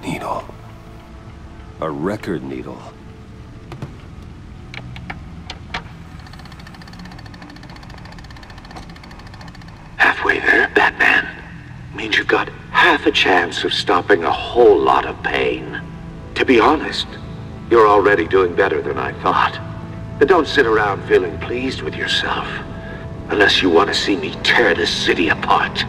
Needle. A record needle. Halfway there, Batman. Means you've got half a chance of stopping a whole lot of pain. To be honest, you're already doing better than I thought. But don't sit around feeling pleased with yourself, unless you want to see me tear this city apart.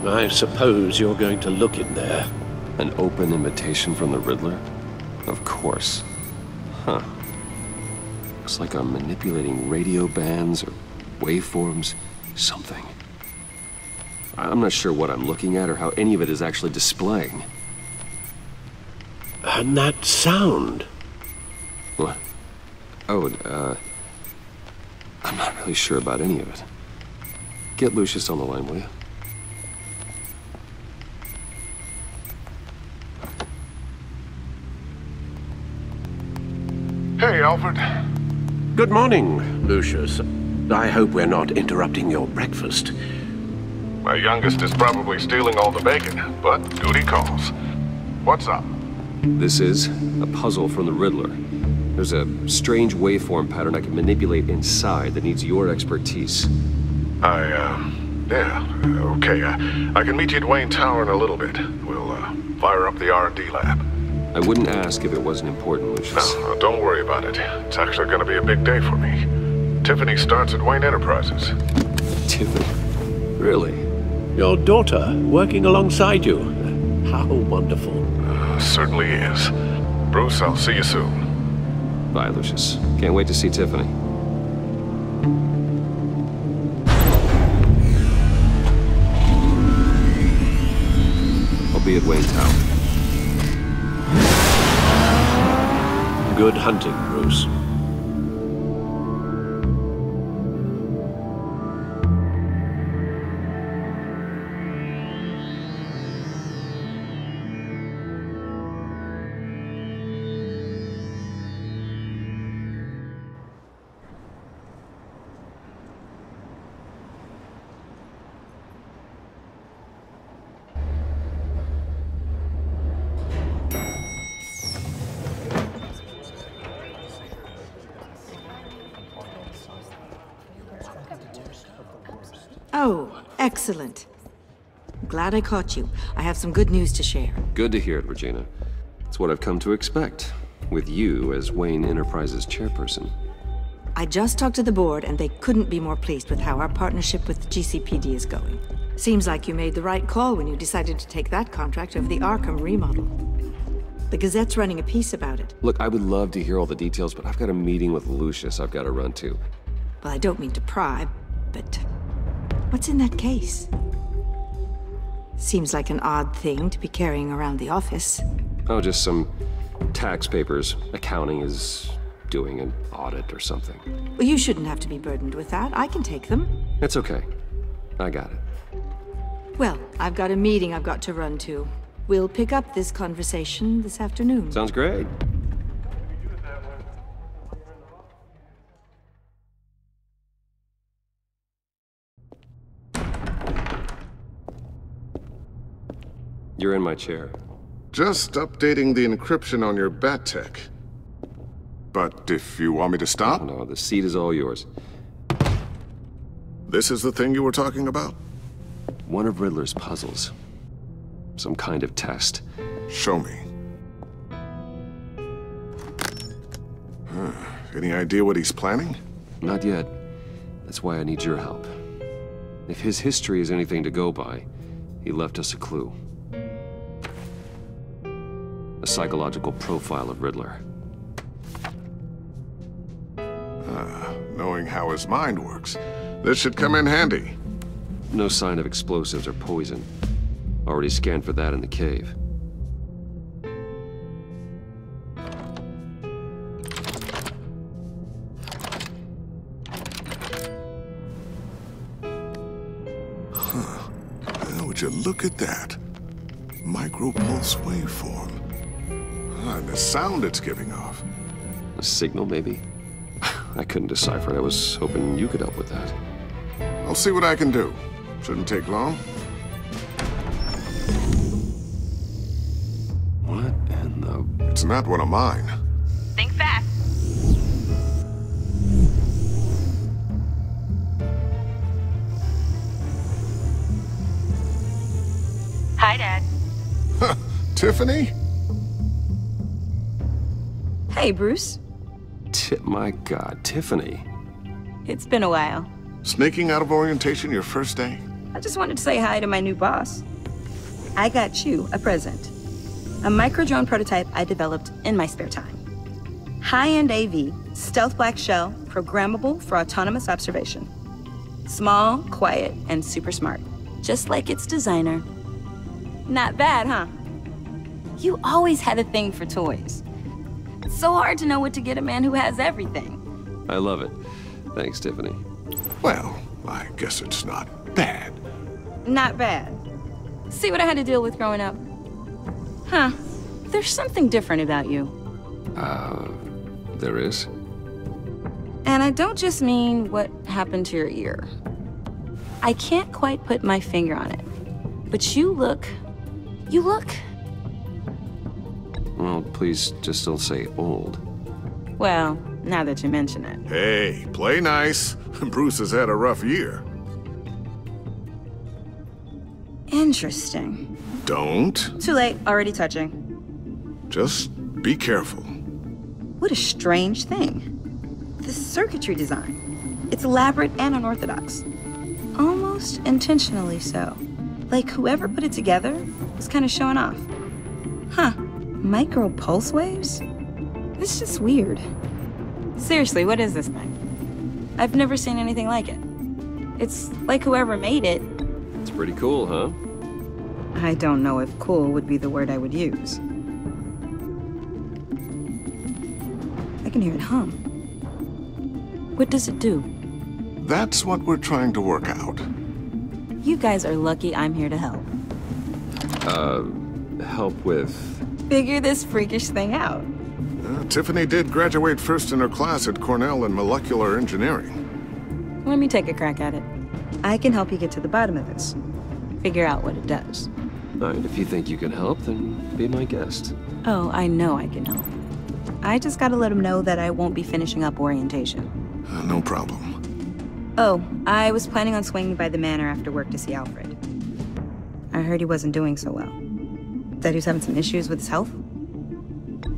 I suppose you're going to look in there. An open invitation from the Riddler? Of course. Huh. Looks like I'm manipulating radio bands or waveforms. Something. I'm not sure what I'm looking at or how any of it is actually displaying. And that sound. What? Oh, I'm not really sure about any of it. Get Lucius on the line, will you? Hey, Alfred. Good morning, Lucius. I hope we're not interrupting your breakfast. My youngest is probably stealing all the bacon, but duty calls. What's up? This is a puzzle from the Riddler. There's a strange waveform pattern I can manipulate inside that needs your expertise. Yeah, okay. I can meet you at Wayne Tower in a little bit. We'll, fire up the R&D lab. I wouldn't ask if it wasn't important, Lucius. No, don't worry about it. It's actually gonna be a big day for me. Tiffany starts at Wayne Enterprises. Tiffany? Really? Your daughter working alongside you. How wonderful. Certainly is. Bruce, I'll see you soon. Bye, Lucius. Can't wait to see Tiffany. I'll be at Wayne Tower. Good hunting, Bruce. Oh, excellent. Glad I caught you. I have some good news to share. Good to hear it, Regina. It's what I've come to expect, with you as Wayne Enterprises chairperson. I just talked to the board, and they couldn't be more pleased with how our partnership with GCPD is going. Seems like you made the right call when you decided to take that contract over the Arkham remodel. The Gazette's running a piece about it. Look, I would love to hear all the details, but I've got a meeting with Lucius I've got to run to. Well, I don't mean to pry, but what's in that case? Seems like an odd thing to be carrying around the office. Oh, just some tax papers. Accounting is doing an audit or something. Well, you shouldn't have to be burdened with that. I can take them. It's okay. I got it. Well, I've got a meeting I've got to run to. We'll pick up this conversation this afternoon. Sounds great. You're in my chair. Just updating the encryption on your bat tech. But if you want me to stop? No, the seat is all yours. This is the thing you were talking about? One of Riddler's puzzles. Some kind of test. Show me. Any idea what he's planning? Not yet. That's why I need your help. If his history is anything to go by, he left us a clue. A psychological profile of Riddler. Knowing how his mind works, this should come in handy. No sign of explosives or poison. Already scanned for that in the cave. Would you look at that? Micropulse waveform. And the sound it's giving off. A signal, maybe? I couldn't decipher it. I was hoping you could help with that. I'll see what I can do. Shouldn't take long. What in the... It's not one of mine. Think fast. Hi, Dad. Huh, Tiffany? Hey, Bruce. My God, Tiffany. It's been a while. Sneaking out of orientation your first day? I just wanted to say hi to my new boss. I got you a present. A micro-drone prototype I developed in my spare time. High-end AV, stealth black shell, programmable for autonomous observation. Small, quiet, and super smart. Just like its designer. Not bad, huh? You always had a thing for toys. It's so hard to know what to get a man who has everything. I love it. Thanks, Tiffany. Well, I guess it's not bad. Not bad. See what I had to deal with growing up? Huh. There's something different about you. There is? And I don't just mean what happened to your ear. I can't quite put my finger on it. But you look... Well, please just don't say old. Well, now that you mention it. Hey, play nice. Bruce has had a rough year. Interesting. Don't. Too late, already touching. Just be careful. What a strange thing. The circuitry design. It's elaborate and unorthodox. Almost intentionally so. Like whoever put it together was kind of showing off. Huh. Micro pulse waves? It's just weird. Seriously, what is this thing? I've never seen anything like it. It's like whoever made it. It's pretty cool, huh? I don't know if cool would be the word I would use. I can hear it hum. What does it do? That's what we're trying to work out. You guys are lucky I'm here to help. Help with... Figure this freakish thing out. Tiffany did graduate first in her class at Cornell in molecular engineering. Let me take a crack at it. I can help you get to the bottom of this. Figure out what it does. All right, if you think you can help, then be my guest. Oh, I know I can help. I just gotta let him know that I won't be finishing up orientation. No problem. Oh, I was planning on swinging by the manor after work to see Alfred. I heard he wasn't doing so well. That he was having some issues with his health?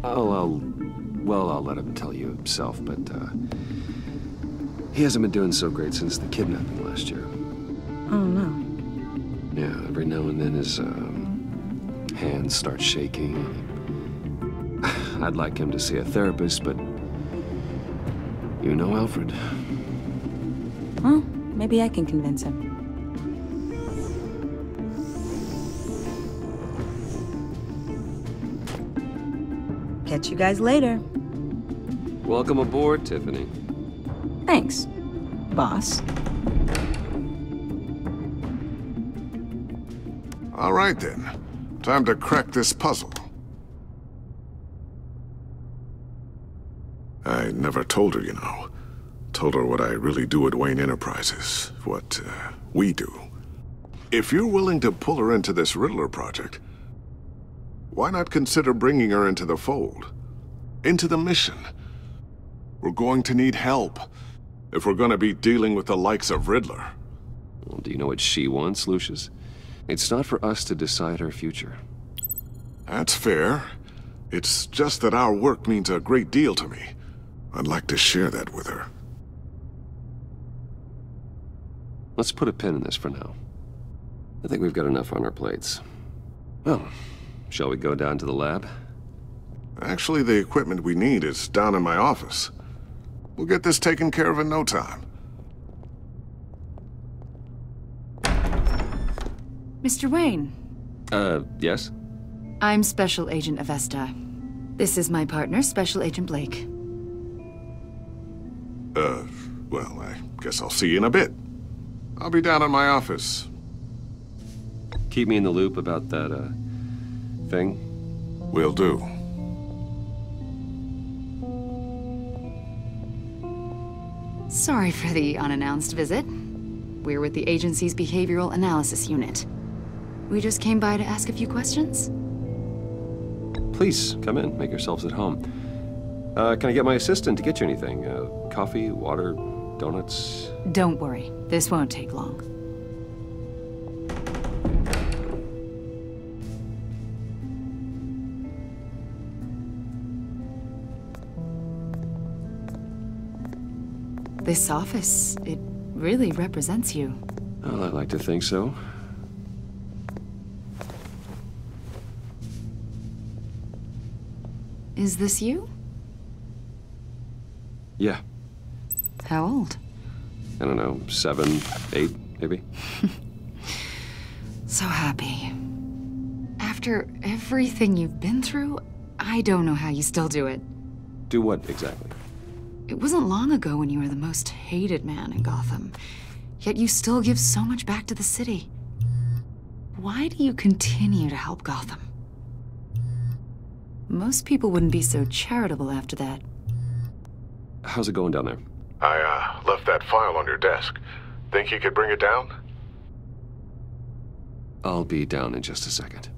I'll let him tell you himself, but, he hasn't been doing so great since the kidnapping last year. Oh, no. Yeah, every now and then his, hands start shaking. I'd like him to see a therapist, but you know Alfred. Well, maybe I can convince him. Catch you guys later. Welcome aboard, Tiffany. Thanks, boss. All right, then. Time to crack this puzzle. I never told her, you know. Told her what I really do at Wayne Enterprises. What, we do. If you're willing to pull her into this Riddler project, why not consider bringing her into the fold? Into the mission? We're going to need help if we're going to be dealing with the likes of Riddler. Well, do you know what she wants, Lucius? It's not for us to decide her future. That's fair. It's just that our work means a great deal to me. I'd like to share that with her. Let's put a pin in this for now. I think we've got enough on our plates. Well, shall we go down to the lab? Actually, the equipment we need is down in my office. We'll get this taken care of in no time. Mr. Wayne. Yes? I'm Special Agent Avesta. This is my partner, Special Agent Blake. Well, I guess I'll see you in a bit. I'll be down in my office. Keep me in the loop about that, thing. Will do. Sorry for the unannounced visit. We're with the agency's Behavioral Analysis Unit. We just came by to ask a few questions. Please, come in. Make yourselves at home. Can I get my assistant to get you anything? Coffee, water, donuts? Don't worry. This won't take long. This office, it really represents you. Well, I like to think so. Is this you? Yeah. How old? I don't know, 7, 8, maybe? So happy. After everything you've been through, I don't know how you still do it. Do what, exactly? It wasn't long ago when you were the most hated man in Gotham, yet you still give so much back to the city. Why do you continue to help Gotham? Most people wouldn't be so charitable after that. How's it going down there? I left that file on your desk. Think you could bring it down? I'll be down in just a second.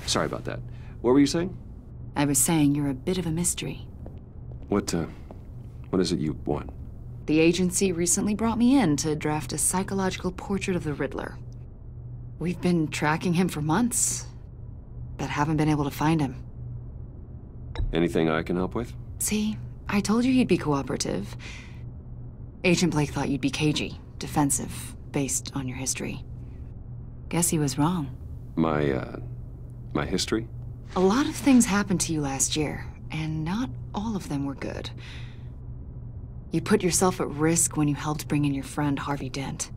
Sorry about that. What were you saying? I was saying you're a bit of a mystery. What is it you want? The agency recently brought me in to draft a psychological portrait of the Riddler. We've been tracking him for months, but haven't been able to find him. Anything I can help with? See, I told you he'd be cooperative. Agent Blake thought you'd be cagey, defensive, based on your history. Guess he was wrong. My history? A lot of things happened to you last year, and not all of them were good. You put yourself at risk when you helped bring in your friend Harvey Dent.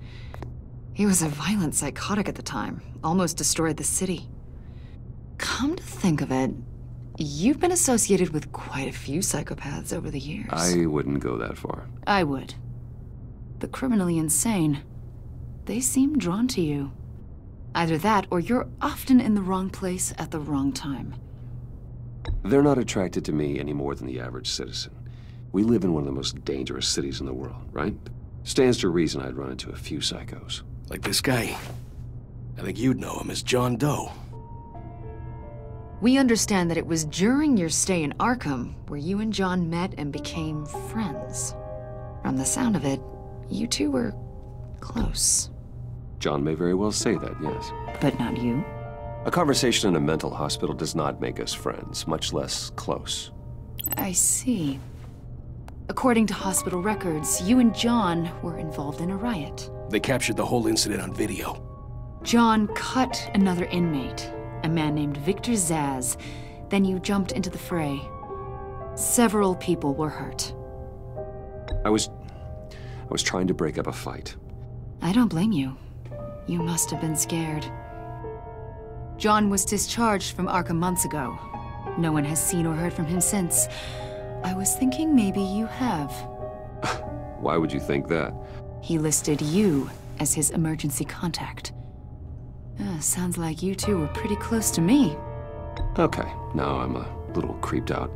He was a violent psychotic at the time, almost destroyed the city. Come to think of it, you've been associated with quite a few psychopaths over the years. I wouldn't go that far. I would. The criminally insane. They seem drawn to you. Either that, or you're often in the wrong place at the wrong time. They're not attracted to me any more than the average citizen. We live in one of the most dangerous cities in the world, right? Stands to reason I'd run into a few psychos. Like this guy. I think you'd know him as John Doe. We understand that it was during your stay in Arkham where you and John met and became friends. From the sound of it, you two were close. John may very well say that, yes. But not you? A conversation in a mental hospital does not make us friends, much less close. I see. According to hospital records, you and John were involved in a riot. They captured the whole incident on video. John cut another inmate, a man named Victor Zaz. Then you jumped into the fray. Several people were hurt. I was trying to break up a fight. I don't blame you. You must have been scared. John was discharged from Arkham months ago. No one has seen or heard from him since. I was thinking maybe you have. Why would you think that? He listed you as his emergency contact. Sounds like you two were pretty close to me. Okay, now I'm a little creeped out.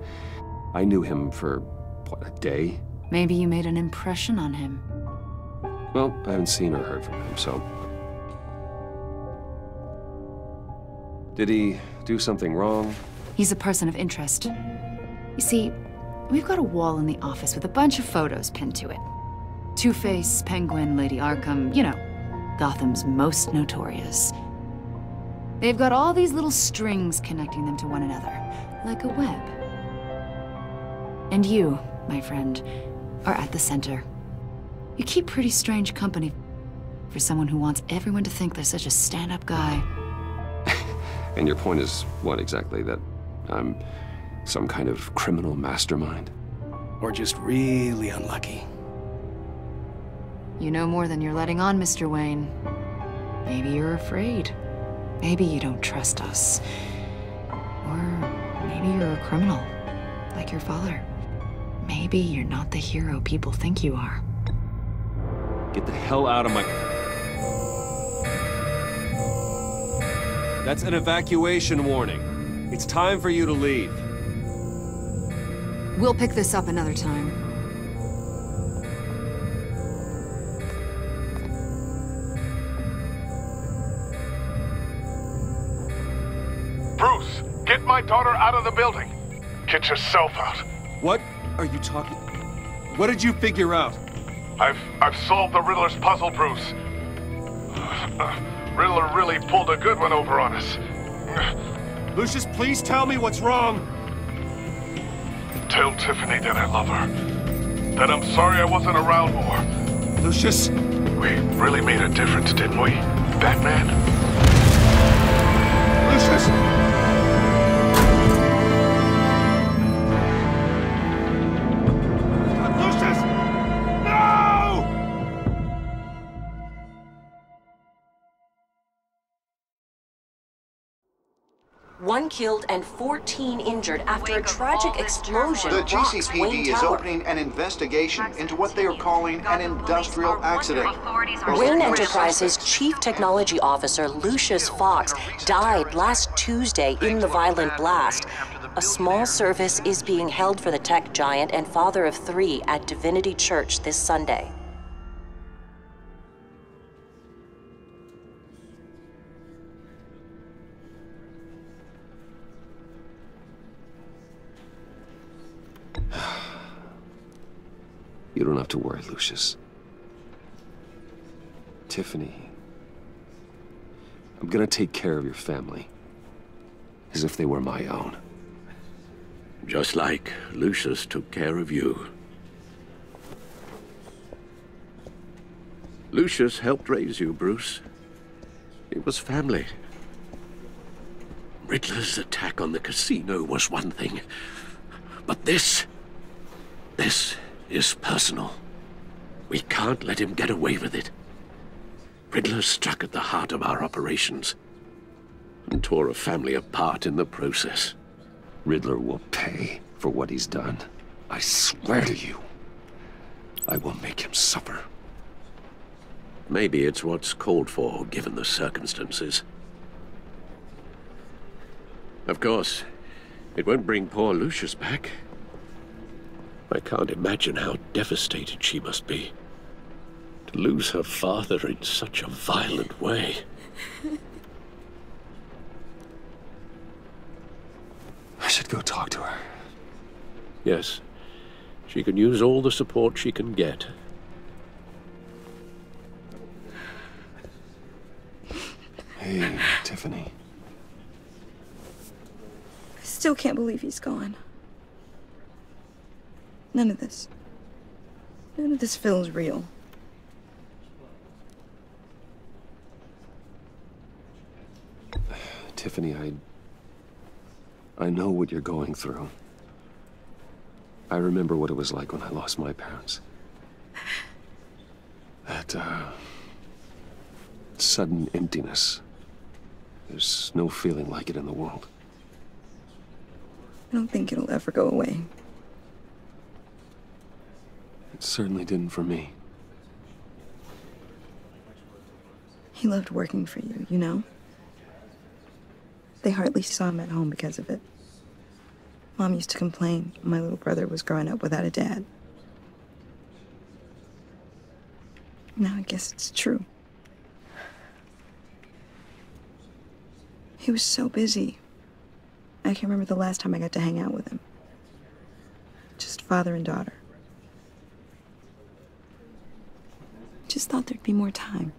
I knew him for, what, a day? Maybe you made an impression on him. Well, I haven't seen or heard from him, so... Did he do something wrong? He's a person of interest. You see, we've got a wall in the office with a bunch of photos pinned to it. Two-Face, Penguin, Lady Arkham, you know, Gotham's most notorious. They've got all these little strings connecting them to one another, like a web. And you, my friend, are at the center. You keep pretty strange company for someone who wants everyone to think they're such a stand-up guy. And your point is what exactly? That I'm some kind of criminal mastermind? Or just really unlucky. You know more than you're letting on, Mr. Wayne. Maybe you're afraid. Maybe you don't trust us. Or maybe you're a criminal, like your father. Maybe you're not the hero people think you are. Get the hell out of my... That's an evacuation warning. It's time for you to leave. We'll pick this up another time. Bruce, Get my daughter out of the building. Get yourself out. What are you talking? What did you figure out? I've solved the Riddler's puzzle, Bruce. Riddler really pulled a good one over on us. Lucius, please tell me what's wrong. Tell Tiffany that I love her. That I'm sorry I wasn't around more. Lucius? We really made a difference, didn't we, Batman? Lucius! Lucius! No! One killed and 14 injured after a tragic explosion. The rocks GCPD Wayne is Tower. opening an investigation into what they are calling an industrial accident. Wayne Enterprises' Chief Technology Officer Lucius Fox died last Tuesday in the violent blast. A small service is being held for the tech giant and father of 3 at Divinity Church this Sunday. You don't have to worry, Lucius. Tiffany, I'm gonna take care of your family. As if they were my own. Just like Lucius took care of you. Lucius helped raise you, Bruce. It was family. Riddler's attack on the casino was one thing. But this is personal. We can't let him get away with it. Riddler struck at the heart of our operations and tore a family apart in the process. Riddler will pay for what he's done. I swear to you. I will make him suffer. Maybe it's what's called for, given the circumstances. Of course, it won't bring poor Lucius back. I can't imagine how devastated she must be. To lose her father in such a violent way. I should go talk to her. Yes, she can use all the support she can get. Hey, Tiffany. I still can't believe he's gone. None of this feels real. Tiffany, I know what you're going through. I remember what it was like when I lost my parents. That, sudden emptiness. There's no feeling like it in the world. I don't think it'll ever go away. It certainly didn't for me. He loved working for you, you know? They hardly saw him at home because of it. Mom used to complain my little brother was growing up without a dad. Now I guess it's true. He was so busy. I can't remember the last time I got to hang out with him. Just father and daughter. Just thought there'd be more time.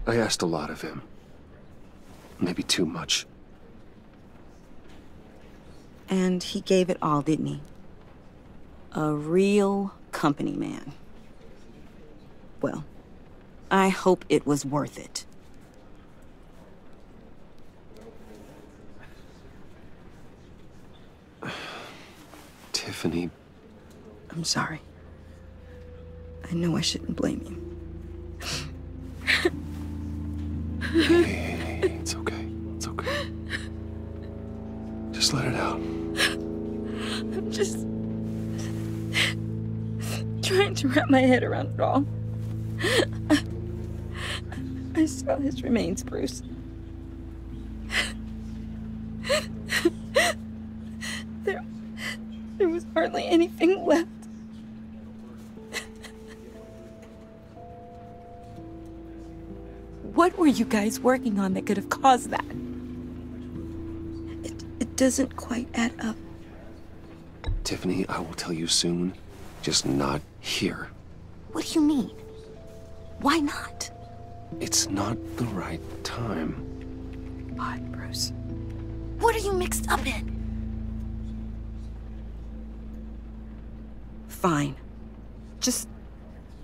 I asked a lot of him. Maybe too much. And he gave it all, didn't he? A real company man. Well, I hope it was worth it. Tiffany. I'm sorry. I know I shouldn't blame you. Hey, it's okay. It's okay. Just let it out. I'm just trying to wrap my head around it all. I saw his remains, Bruce. There was hardly anything left. What were you guys working on that could have caused that? It doesn't quite add up. Tiffany, I will tell you soon, just not here. What do you mean? Why not? It's not the right time. God, Bruce. What are you mixed up in? Fine. Just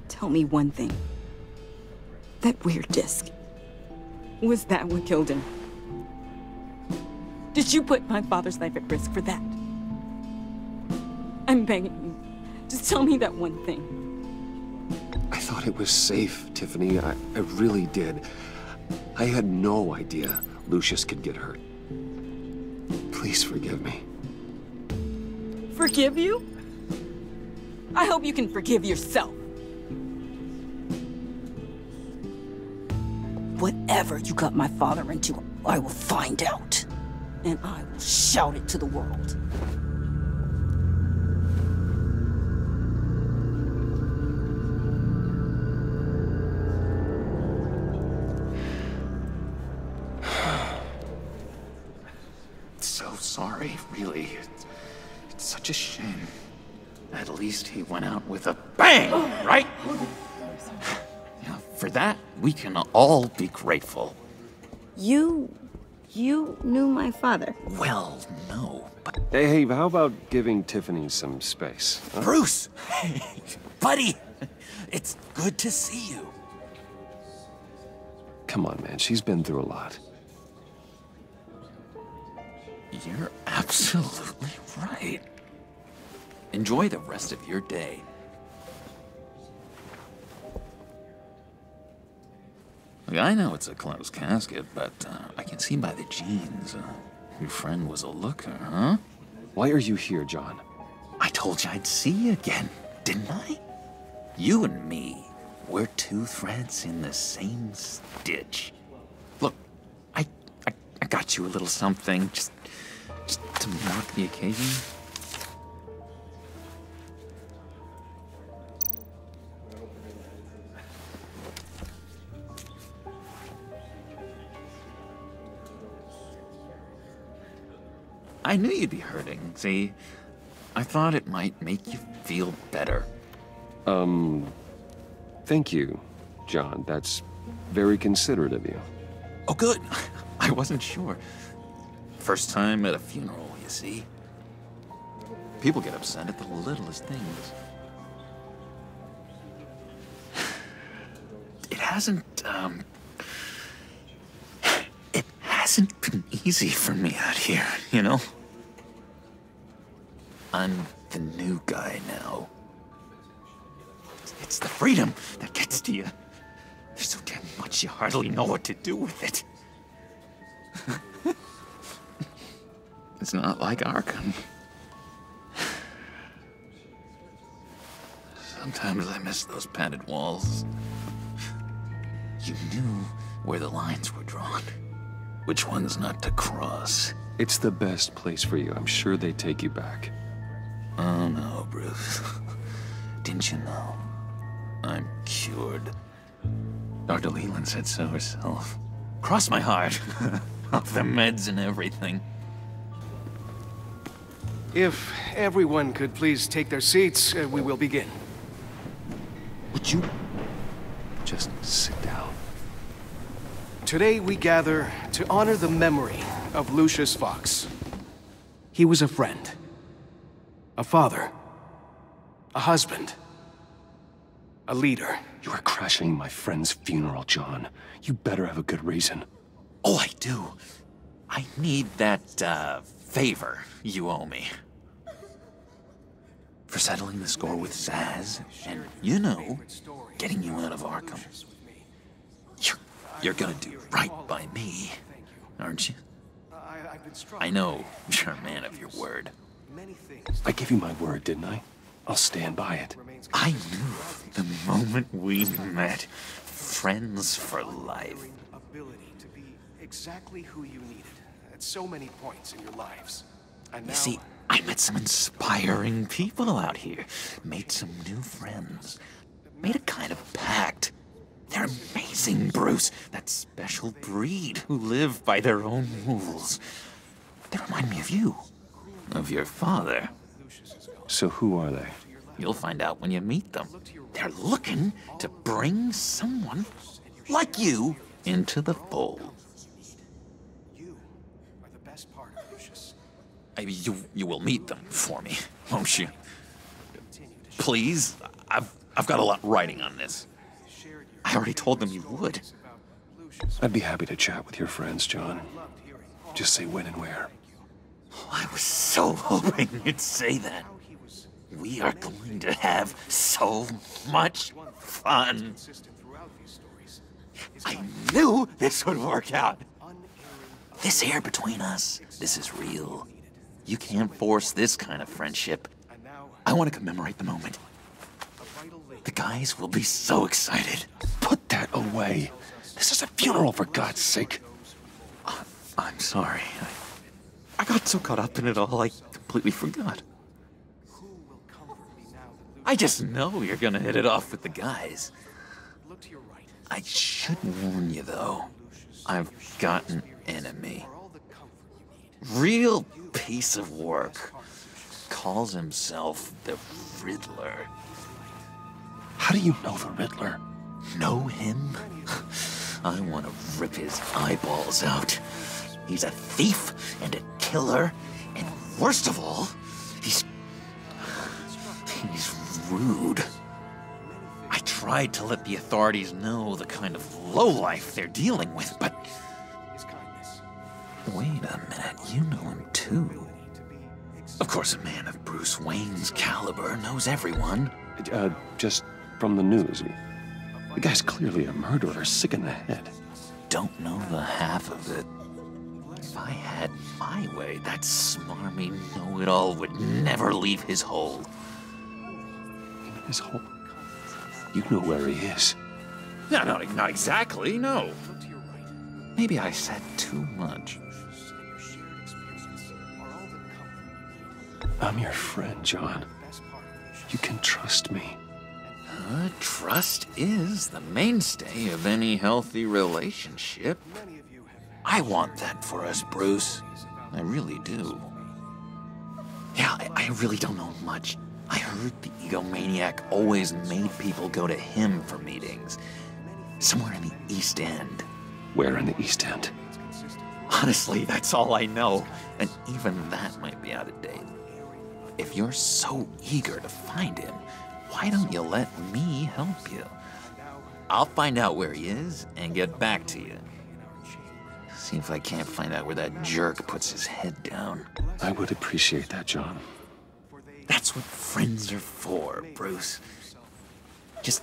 tell me one thing. That weird disc. Was that what killed him? Did you put my father's life at risk for that? I'm begging you. Just tell me that one thing. I thought it was safe, Tiffany. I really did. I had no idea Lucius could get hurt. Please forgive me. Forgive you? I hope you can forgive yourself. Whatever you got my father into, I will find out. And I will shout it to the world. So sorry, really. It's such a shame. At least he went out with a bang, right? Yeah, for that, we can all be grateful. You knew my father? Well, no, but... Hey, how about giving Tiffany some space? Huh? Bruce! Hey, buddy! It's good to see you. Come on, man. She's been through a lot. You're absolutely right. Enjoy the rest of your day. Look, I know it's a closed casket, but I can see by the jeans. Your friend was a looker, huh? Why are you here, John? I told you I'd see you again, didn't I? You and me, we're two threads in the same stitch. Look, I got you a little something, just to mark the occasion. I knew you'd be hurting, see? I thought it might make you feel better. Thank you, John. That's very considerate of you. Oh, good. I wasn't sure. First time at a funeral, you see? People get upset at the littlest things. It hasn't been easy for me out here, you know? I'm the new guy now. It's the freedom that gets to you. There's so damn much you hardly know what to do with it. It's not like Arkham. Sometimes I miss those padded walls. You knew where the lines were drawn. Which ones not to cross. It's the best place for you. I'm sure they take you back. Oh no, Bruce. Didn't you know? I'm cured. Dr. Leland said so herself. Cross my heart. Off the meds and everything. If everyone could please take their seats, we will begin. Would you just sit down? Today we gather to honor the memory of Lucius Fox. He was a friend, a father, a husband, a leader. You are crashing my friend's funeral, John. You better have a good reason. Oh, I do. I need that, favor you owe me. For settling the score with Zaz, and, you know, getting you out of Arkham. You're gonna do right by me, aren't you? I know you're a man of your word. I gave you my word, didn't I? I'll stand by it. I knew the moment we met. Friends for life. Ability to be exactly who you needed at so many points in your lives. And now... You see, I met some inspiring people out here. Made some new friends. Made a kind of pact. They're amazing, Bruce. That special breed who live by their own rules. They remind me of you. Of your father. So who are they? You'll find out when you meet them. They're looking to bring someone like you into the fold. You are the best part of Lucius. You will meet them for me, won't you? Please? I've got a lot riding on this. I already told them you would. I'd be happy to chat with your friends, John. Just say when and where. I was so hoping you'd say that. We are going to have so much fun. I knew this would work out. This air between us, this is real. You can't force this kind of friendship. I want to commemorate the moment. The guys will be so excited. Put that away. This is a funeral, for God's sake. I'm sorry. I got so caught up in it all, I completely forgot. I just know you're gonna hit it off with the guys. I should warn you, though. I've got an enemy. Real piece of work. Calls himself the Riddler. How do you know the Riddler? Know him? I want to rip his eyeballs out. He's a thief and a killer, and worst of all, he's rude. I tried to let the authorities know the kind of lowlife they're dealing with, but... Wait a minute, you know him too. Of course, a man of Bruce Wayne's caliber knows everyone. Just from the news. The guy's clearly a murderer, sick in the head. Don't know the half of it. If I had my way, that smarmy know-it-all would never leave his hole. His hole? You know where he is. No, not exactly, no. Maybe I said too much. I'm your friend, John. You can trust me. Trust is the mainstay of any healthy relationship. I want that for us, Bruce. I really do. Yeah, I really don't know much. I heard the egomaniac always made people go to him for meetings. Somewhere in the East End. Where in the East End? Honestly, that's all I know. And even that might be out of date. If you're so eager to find him, why don't you let me help you? I'll find out where he is and get back to you. See if I can't find out where that jerk puts his head down. I would appreciate that, John. That's what friends are for, Bruce. Just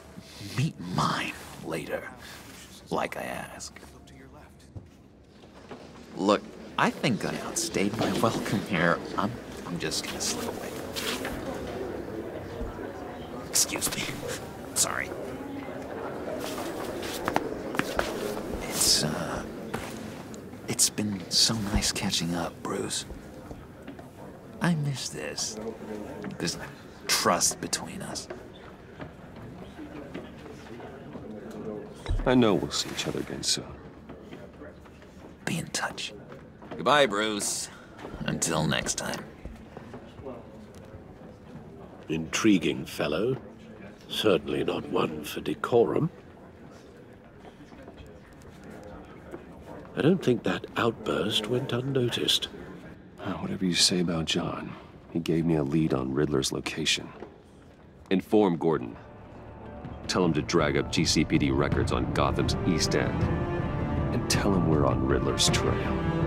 meet mine later, like I ask. Look, I think I outstayed my welcome here. I'm just gonna slip away. Excuse me. Sorry. It's been so nice catching up, Bruce. I miss this trust between us. I know we'll see each other again soon. Be in touch. Goodbye, Bruce. Until next time. Intriguing fellow. Certainly not one for decorum. I don't think that outburst went unnoticed. Whatever you say about John, he gave me a lead on Riddler's location. Inform Gordon. Tell him to drag up GCPD records on Gotham's East End. And tell him we're on Riddler's trail.